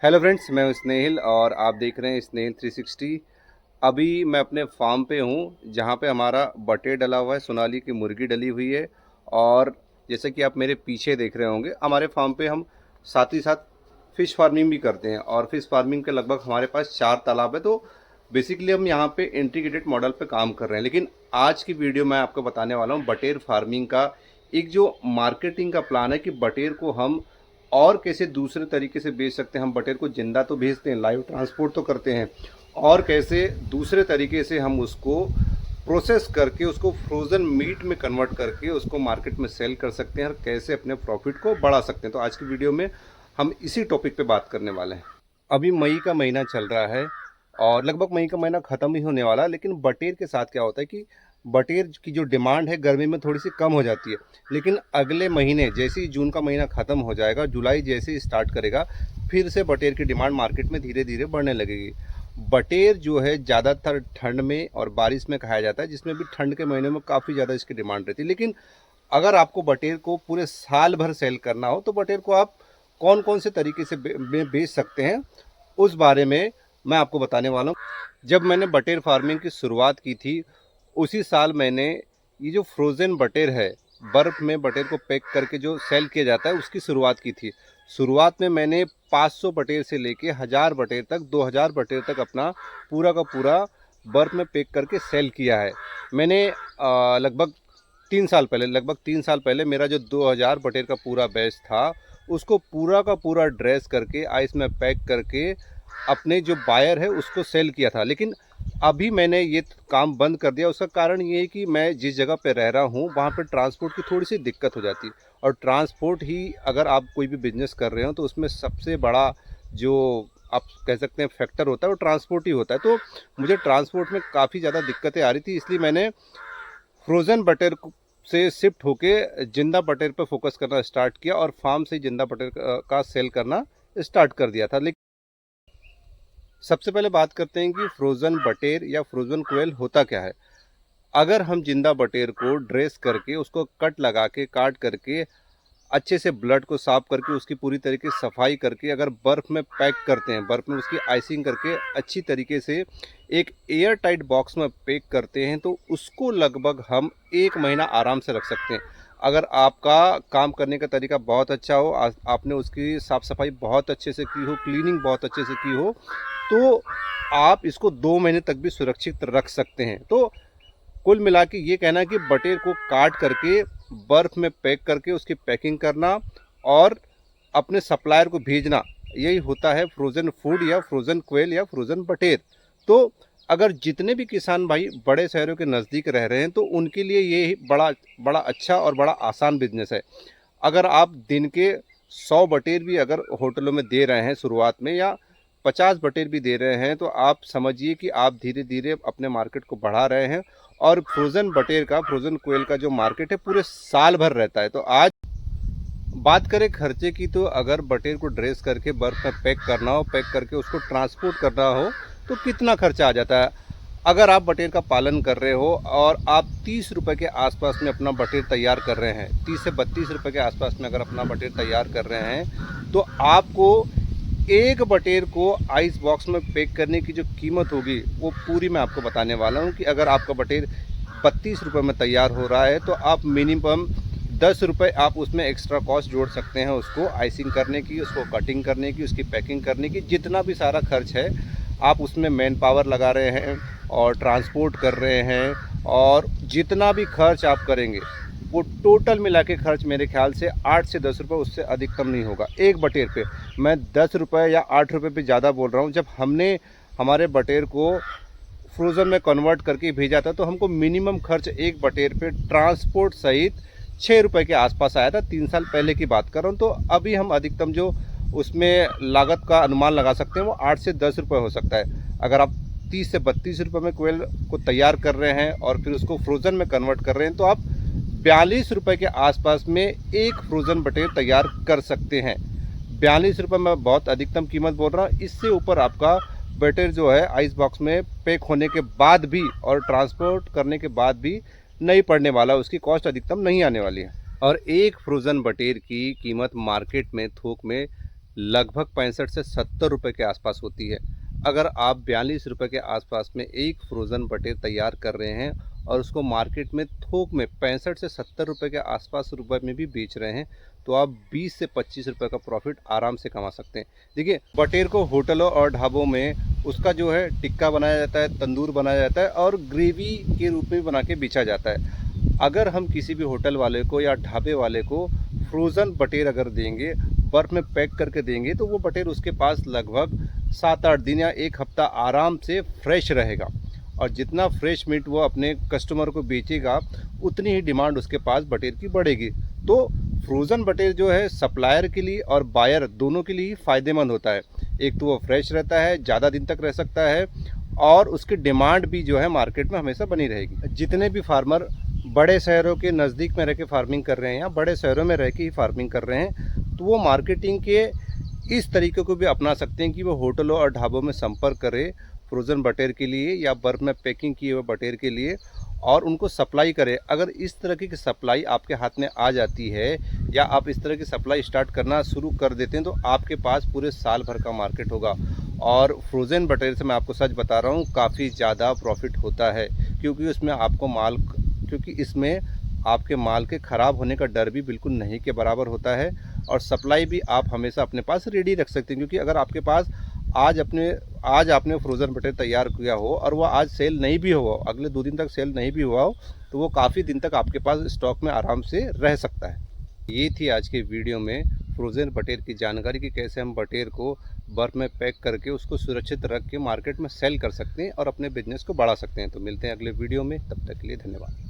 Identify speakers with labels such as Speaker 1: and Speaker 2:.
Speaker 1: Hello friends, मैं हूं स्नेहिल और आप देख रहे हैं स्नेहिल 360। अभी मैं अपने फार्म पे हूं जहां पे हमारा बटेर डला हुआ है, सोनाली की मुर्गी डली हुई है। और जैसे कि आप मेरे पीछे देख रहे होंगे, हमारे फार्म पे हम साथ ही साथ फ़िश फार्मिंग भी करते हैं और फ़िश फार्मिंग के लगभग हमारे पास 4 तालाब है। तो बेसिकली हम यहाँ पे इंटीग्रेटेड मॉडल पे काम कर रहे हैं। लेकिन आज की वीडियो मैं आपको बताने वाला हूँ बटेर फार्मिंग का एक जो मार्केटिंग का प्लान है कि बटेर को हम और कैसे दूसरे तरीके से बेच सकते हैं। हम बटेर को जिंदा तो भेजते हैं, लाइव ट्रांसपोर्ट तो करते हैं, और कैसे दूसरे तरीके से हम उसको प्रोसेस करके उसको फ्रोज़न मीट में कन्वर्ट करके उसको मार्केट में सेल कर सकते हैं और कैसे अपने प्रॉफिट को बढ़ा सकते हैं। तो आज की वीडियो में हम इसी टॉपिक पे बात करने वाले हैं। अभी मई का महीना चल रहा है और लगभग मई का महीना ख़त्म ही होने वाला है। लेकिन बटेर के साथ क्या होता है कि बटेर की जो डिमांड है गर्मी में थोड़ी सी कम हो जाती है। लेकिन अगले महीने जैसे ही जून का महीना ख़त्म हो जाएगा, जुलाई जैसे ही स्टार्ट करेगा, फिर से बटेर की डिमांड मार्केट में धीरे धीरे बढ़ने लगेगी। बटेर जो है ज़्यादातर ठंड में और बारिश में खाया जाता है, जिसमें भी ठंड के महीनों में काफ़ी ज़्यादा इसकी डिमांड रहती है। लेकिन अगर आपको बटेर को पूरे साल भर सेल करना हो तो बटेर को आप कौन कौन से तरीके से बेच सकते हैं, उस बारे में मैं आपको बताने वाला हूँ। जब मैंने बटेर फार्मिंग की शुरुआत की थी, उसी साल मैंने ये जो फ्रोज़न बटेर है, बर्फ़ में बटेर को पैक करके जो सेल किया जाता है, उसकी शुरुआत की थी। शुरुआत में मैंने 500 बटेर से लेके 1000 बटेर तक, 2000 बटेर तक अपना पूरा का पूरा बर्फ़ में पैक करके सेल किया है। मैंने लगभग 3 साल पहले मेरा जो 2000 बटेर का पूरा बैच था, उसको पूरा का पूरा ड्रेस करके आइस में पैक करके अपने जो बायर है उसको सेल किया था। लेकिन अभी मैंने ये काम बंद कर दिया। उसका कारण ये है कि मैं जिस जगह पे रह रहा हूँ वहाँ पे ट्रांसपोर्ट की थोड़ी सी दिक्कत हो जाती है। और ट्रांसपोर्ट ही, अगर आप कोई भी बिजनेस कर रहे हो तो उसमें सबसे बड़ा जो आप कह सकते हैं फैक्टर होता है, वो ट्रांसपोर्ट ही होता है। तो मुझे ट्रांसपोर्ट में काफ़ी ज़्यादा दिक्कतें आ रही थी, इसलिए मैंने फ्रोज़न बटेर से शिफ्ट होके जिंदा बटेर पर फोकस करना स्टार्ट किया और फार्म से जिंदा बटेर का सेल करना स्टार्ट कर दिया था। लेकिन सबसे पहले बात करते हैं कि फ्रोज़न बटेर या फ्रोज़न क्वेल होता क्या है। अगर हम जिंदा बटेर को ड्रेस करके उसको कट लगा के काट करके अच्छे से ब्लड को साफ करके उसकी पूरी तरीके से सफाई करके अगर बर्फ़ में पैक करते हैं, बर्फ़ में उसकी आइसिंग करके अच्छी तरीके से एक एयर टाइट बॉक्स में पैक करते हैं, तो उसको लगभग हम 1 महीना आराम से रख सकते हैं। अगर आपका काम करने का तरीका बहुत अच्छा हो, आपने उसकी साफ़ सफाई बहुत अच्छे से की हो, क्लीनिंग बहुत अच्छे से की हो, तो आप इसको 2 महीने तक भी सुरक्षित रख सकते हैं। तो कुल मिला के ये कहना है कि बटेर को काट करके बर्फ़ में पैक करके उसकी पैकिंग करना और अपने सप्लायर को भेजना, यही होता है फ्रोज़न फूड या फ्रोज़न क्वेल या फ्रोज़न बटेर। तो अगर जितने भी किसान भाई बड़े शहरों के नज़दीक रह रहे हैं तो उनके लिए ये बड़ा बड़ा अच्छा और बड़ा आसान बिजनेस है। अगर आप दिन के 100 बटेर भी अगर होटलों में दे रहे हैं शुरुआत में, या 50 बटेर भी दे रहे हैं, तो आप समझिए कि आप धीरे धीरे अपने मार्केट को बढ़ा रहे हैं। और फ्रोज़न बटेर का, फ्रोज़न क्वेल का जो मार्केट है पूरे साल भर रहता है। तो आज बात करें खर्चे की, तो अगर बटेर को ड्रेस करके बर्फ़ में पैक करना हो, पैक करके उसको ट्रांसपोर्ट करना हो, तो कितना खर्चा आ जाता है। अगर आप बटेर का पालन कर रहे हो और आप 30 रुपये के आसपास में अपना बटेर तैयार कर रहे हैं, 30 से 32 रुपये के आसपास में अगर अपना बटेर तैयार कर रहे हैं, तो आपको एक बटेर को आइस बॉक्स में पैक करने की जो कीमत होगी वो पूरी मैं आपको बताने वाला हूँ। कि अगर आपका बटेर 32 रुपये में तैयार हो रहा है, तो आप मिनिमम 10 रुपये आप उसमें एक्स्ट्रा कॉस्ट जोड़ सकते हैं, उसको आइसिंग करने की, उसको कटिंग करने की, उसकी पैकिंग करने की। जितना भी सारा खर्च है आप उसमें मैन पावर लगा रहे हैं और ट्रांसपोर्ट कर रहे हैं, और जितना भी खर्च आप करेंगे वो टोटल मिला के खर्च मेरे ख्याल से 8 से 10 रुपये, उससे अधिकतम नहीं होगा एक बटेर पे। मैं 10 रुपये या 8 रुपये पे ज़्यादा बोल रहा हूँ। जब हमने हमारे बटेर को फ्रोज़न में कन्वर्ट करके भेजा था, तो हमको मिनिमम खर्च एक बटेर पे ट्रांसपोर्ट सहित 6 रुपये के आसपास आया था। 3 साल पहले की बात कर रहा हूँ। तो अभी हम अधिकतम जो उसमें लागत का अनुमान लगा सकते हैं वो 8 से 10 रुपये हो सकता है। अगर आप 30 से 32 रुपये में कोयल को तैयार कर रहे हैं और फिर उसको फ्रोज़न में कन्वर्ट कर रहे हैं, तो आप 42 रुपये के आसपास में एक फ्रोज़न बटेर तैयार कर सकते हैं। 42 रुपये में बहुत अधिकतम कीमत बोल रहा हूँ। इससे ऊपर आपका बटेर जो है आइस बॉक्स में पैक होने के बाद भी और ट्रांसपोर्ट करने के बाद भी नहीं पड़ने वाला, उसकी कॉस्ट अधिकतम नहीं आने वाली है। और एक फ्रोज़न बटेर की कीमत मार्केट में थोक में लगभग 65 से 70 रुपये के आसपास होती है। अगर आप 42 रुपये के आसपास में एक फ्रोज़न बटेर तैयार कर रहे हैं और उसको मार्केट में थोक में 65 से 70 रुपये के आसपास रुपये में भी बेच रहे हैं, तो आप 20 से 25 रुपये का प्रॉफिट आराम से कमा सकते हैं। देखिए, बटेर को होटलों और ढाबों में उसका जो है टिक्का बनाया जाता है, तंदूर बनाया जाता है और ग्रेवी के रूप में बना के बेचा जाता है। अगर हम किसी भी होटल वाले को या ढाबे वाले को फ्रोज़न बटेर अगर देंगे, बर्फ़ में पैक करके देंगे, तो वो बटेर उसके पास लगभग 7-8 दिन या 1 हफ़्ता आराम से फ्रेश रहेगा। और जितना फ्रेश मीट वो अपने कस्टमर को बेचेगा, उतनी ही डिमांड उसके पास बटेर की बढ़ेगी। तो फ्रोज़न बटेर जो है सप्लायर के लिए और बायर दोनों के लिए ही फ़ायदेमंद होता है। एक तो वो फ्रेश रहता है, ज़्यादा दिन तक रह सकता है और उसकी डिमांड भी जो है मार्केट में हमेशा बनी रहेगी। जितने भी फार्मर बड़े शहरों के नज़दीक में रह के फार्मिंग कर रहे हैं या बड़े शहरों में रह के ही फार्मिंग कर रहे हैं, तो वो मार्केटिंग के इस तरीके को भी अपना सकते हैं कि वो होटलों और ढाबों में संपर्क करें फ्रोज़न बटेर के लिए या बर्फ़ में पैकिंग किए हुए बटेर के लिए और उनको सप्लाई करें। अगर इस तरह की सप्लाई आपके हाथ में आ जाती है या आप इस तरह की सप्लाई स्टार्ट करना शुरू कर देते हैं, तो आपके पास पूरे साल भर का मार्केट होगा। और फ्रोज़न बटेर से मैं आपको सच बता रहा हूँ, काफ़ी ज़्यादा प्रॉफिट होता है, क्योंकि उसमें आपको क्योंकि इसमें आपके माल के ख़राब होने का डर भी बिल्कुल नहीं के बराबर होता है और सप्लाई भी आप हमेशा अपने पास रेडी रख सकते हैं। क्योंकि अगर आपके पास आज आपने फ्रोज़न बटेर तैयार किया हो और वो आज सेल नहीं भी हुआ, अगले 2 दिन तक सेल नहीं भी हुआ हो, तो वो काफ़ी दिन तक आपके पास स्टॉक में आराम से रह सकता है। ये थी आज के वीडियो में फ्रोज़न बटेर की जानकारी कि कैसे हम बटेर को बर्फ़ में पैक करके उसको सुरक्षित रख के मार्केट में सेल कर सकते हैं और अपने बिजनेस को बढ़ा सकते हैं। तो मिलते हैं अगले वीडियो में, तब तक के लिए धन्यवाद।